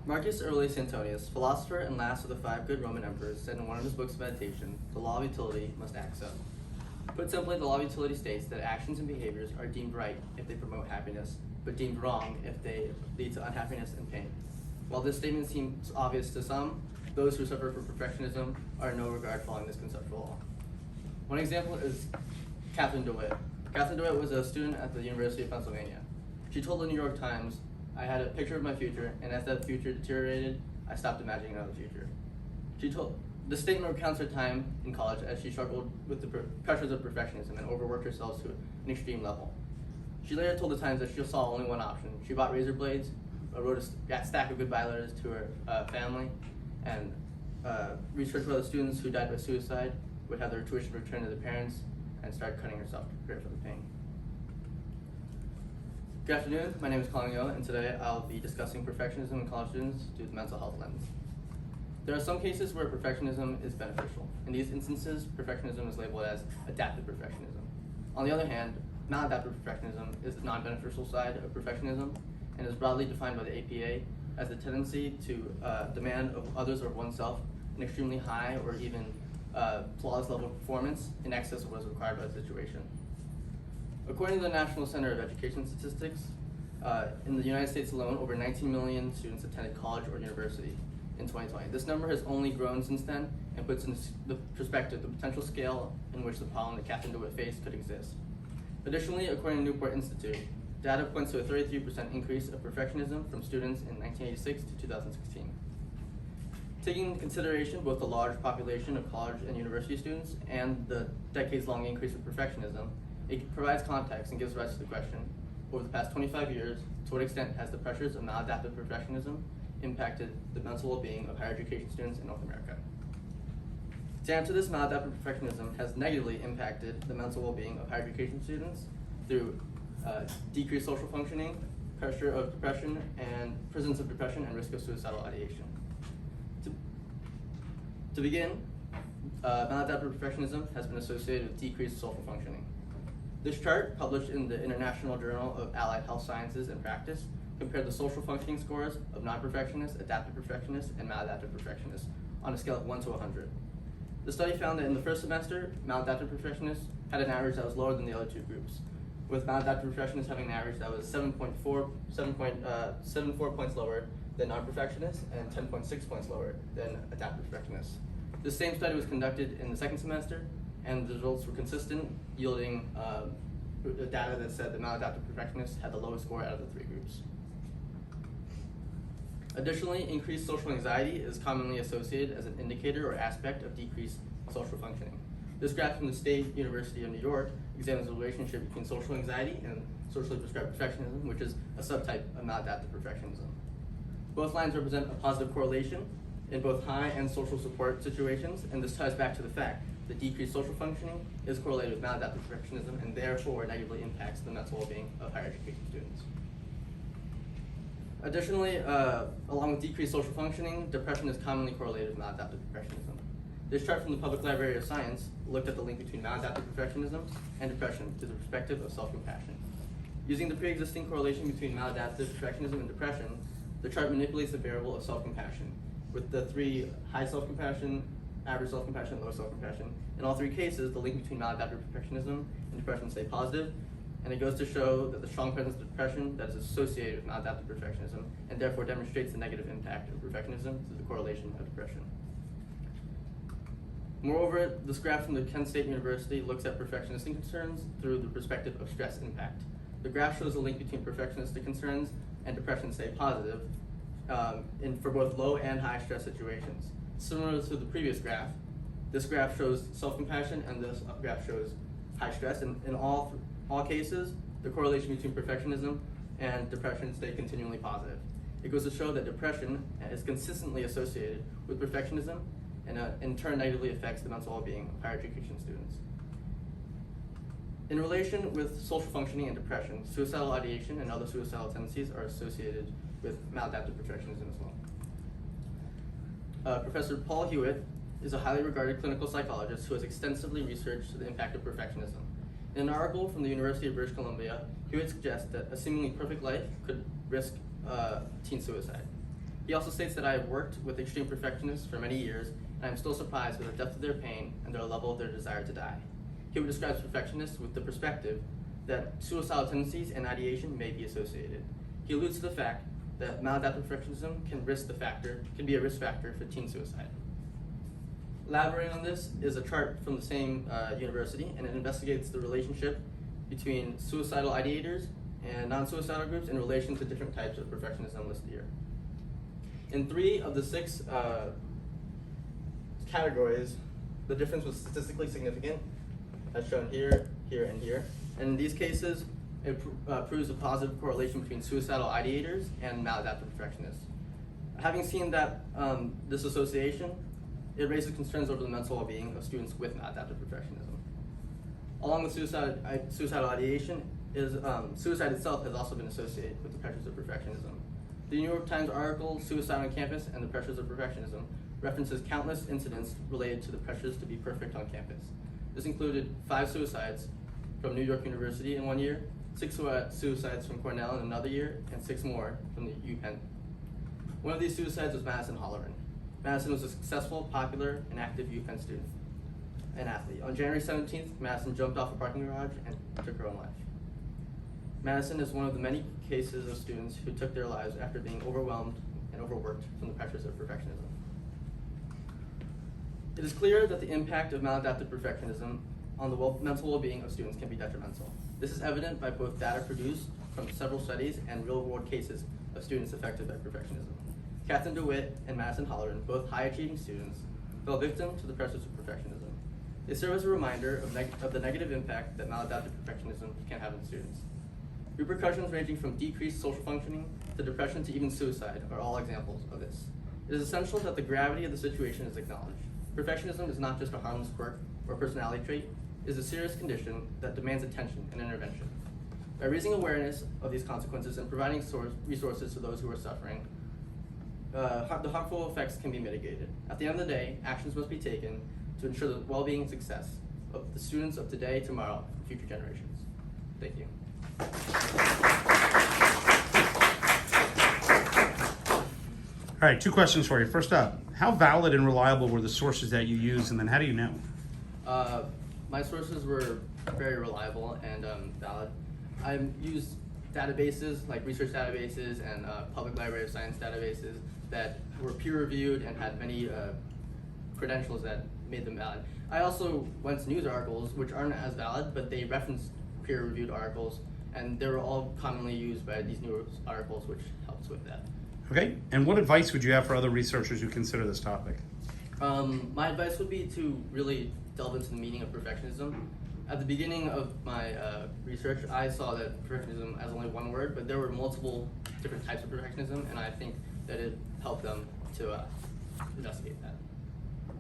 Marcus Aurelius Antonius, philosopher and last of the 5 good Roman emperors, said in one of his books of meditation, "The law of utility must act so." Put simply, the law of utility states that actions and behaviors are deemed right if they promote happiness, but deemed wrong if they lead to unhappiness and pain. While this statement seems obvious to some, those who suffer from perfectionism are in no regard following this conceptual law. One example is Catherine DeWitt. Catherine DeWitt was a student at the University of Pennsylvania. She told the New York Times, "I had a picture of my future, and as that future deteriorated, I stopped imagining another future." The statement recounts her time in college as she struggled with the pressures of perfectionism and overworked herself to an extreme level. She later told the Times that she saw only one option. She bought razor blades, wrote a stack of goodbye letters to her family, and researched whether students who died by suicide would have their tuition returned to their parents, and started cutting herself to prepare for the pain. Good afternoon, my name is Colin Yo, and today I'll be discussing perfectionism in college students through the mental health lens. There are some cases where perfectionism is beneficial. In these instances, perfectionism is labeled as adaptive perfectionism. On the other hand, maladaptive perfectionism is the non-beneficial side of perfectionism and is broadly defined by the APA as the tendency to demand of others or oneself an extremely high or even flawless level of performance in excess of what is required by the situation. According to the National Center of Education Statistics, in the United States alone, over 19 million students attended college or university in 2020. This number has only grown since then and puts into the perspective the potential scale in which the problem that Catherine DeWitt faced could exist. Additionally, according to Newport Institute, data points to a 33% increase of perfectionism from students in 1986 to 2016. Taking into consideration both the large population of college and university students and the decades-long increase of perfectionism, it provides context and gives rise to the question, over the past 25 years, to what extent has the pressures of maladaptive perfectionism impacted the mental well-being of higher education students in North America? To answer this, maladaptive perfectionism has negatively impacted the mental well-being of higher education students through decreased social functioning, pressure of depression, and presence of depression and risk of suicidal ideation. To begin, maladaptive perfectionism has been associated with decreased social functioning. This chart, published in the International Journal of Allied Health Sciences and Practice, compared the social functioning scores of non-perfectionists, adaptive perfectionists, and maladaptive perfectionists on a scale of 1 to 100. The study found that in the first semester, maladaptive perfectionists had an average that was lower than the other two groups, with maladaptive perfectionists having an average that was 7.4 points lower than non-perfectionists and 10.6 points lower than adaptive perfectionists. The same study was conducted in the second semester, and the results were consistent, yielding data that said that maladaptive perfectionists had the lowest score out of the 3 groups. Additionally, increased social anxiety is commonly associated as an indicator or aspect of decreased social functioning. This graph from the State University of New York examines the relationship between social anxiety and socially prescribed perfectionism, which is a subtype of maladaptive perfectionism. Both lines represent a positive correlation in both high and social support situations, and this ties back to the fact that decreased social functioning is correlated with maladaptive perfectionism and therefore negatively impacts the mental well-being of higher education students. Additionally, along with decreased social functioning, depression is commonly correlated with maladaptive perfectionism. This chart from the Public Library of Science looked at the link between maladaptive perfectionism and depression through the perspective of self-compassion. Using the pre-existing correlation between maladaptive perfectionism and depression, the chart manipulates the variable of self-compassion, with the 3 high self-compassion, average self-compassion, and low self-compassion. In all 3 cases, the link between maladaptive perfectionism and depression stay positive, and it goes to show that the strong presence of depression that is associated with maladaptive perfectionism and therefore demonstrates the negative impact of perfectionism through the correlation of depression. Moreover, this graph from the Kent State University looks at perfectionistic concerns through the perspective of stress impact. The graph shows a link between perfectionistic concerns and depression stay positive for both low and high stress situations. Similar to the previous graph, this graph shows self-compassion and this graph shows high stress. And in all cases, the correlation between perfectionism and depression stay continually positive. It goes to show that depression is consistently associated with perfectionism and in turn negatively affects the mental well-being of higher education students. In relation with social functioning and depression, suicidal ideation and other suicidal tendencies are associated with maladaptive perfectionism as well. Professor Paul Hewitt is a highly regarded clinical psychologist who has extensively researched the impact of perfectionism. In an article from the University of British Columbia, Hewitt suggests that a seemingly perfect life could risk teen suicide. He also states that I have worked with extreme perfectionists for many years, and I am still surprised with the depth of their pain and the level of their desire to die. He describes perfectionists with the perspective that suicidal tendencies and ideation may be associated. He alludes to the fact that maladaptive perfectionism can be a risk factor for teen suicide. Elaborating on this is a chart from the same university, and it investigates the relationship between suicidal ideators and non-suicidal groups in relation to different types of perfectionism listed here. In 3 of the 6 categories, the difference was statistically significant, as shown here, here, and here. And in these cases, it proves a positive correlation between suicidal ideators and maladaptive perfectionists. Having seen that this association, it raises concerns over the mental well-being of students with maladaptive perfectionism. Along with suicidal ideation, suicide itself has also been associated with the pressures of perfectionism. The New York Times article, Suicide on Campus and the Pressures of Perfectionism, references countless incidents related to the pressures to be perfect on campus. This included 5 suicides from New York University in 1 year, 6 suicides from Cornell in another year, and 6 more from the UPenn. One of these suicides was Madison Holleran. Madison was a successful, popular, and active UPenn student and athlete. On January 17th, Madison jumped off a parking garage and took her own life. Madison is one of the many cases of students who took their lives after being overwhelmed and overworked from the pressures of perfectionism. It is clear that the impact of maladaptive perfectionism on the mental well-being of students can be detrimental. This is evident by both data produced from several studies and real-world cases of students affected by perfectionism. Catherine DeWitt and Madison Holleran, both high-achieving students, fell victim to the pressures of perfectionism. They serve as a reminder of the negative impact that maladaptive perfectionism can have on students. Repercussions ranging from decreased social functioning to depression to even suicide are all examples of this. It is essential that the gravity of the situation is acknowledged. Perfectionism is not just a harmless quirk or personality trait, it is a serious condition that demands attention and intervention. By raising awareness of these consequences and providing resources to those who are suffering, the harmful effects can be mitigated. At the end of the day, actions must be taken to ensure the well-being and success of the students of today, tomorrow, and future generations. Thank you. All right, 2 questions for you. First up, how valid and reliable were the sources that you used, and then how do you know? My sources were very reliable and valid. I used databases like research databases and public Library of Science databases that were peer-reviewed and had many credentials that made them valid. I also went to news articles, which aren't as valid, but they referenced peer-reviewed articles, and they were all commonly used by these news articles, which helps with that. Okay, and what advice would you have for other researchers who consider this topic? My advice would be to really delve into the meaning of perfectionism. At the beginning of my research, I saw that perfectionism as only one word, but there were multiple different types of perfectionism, and I think that it helped them to investigate that.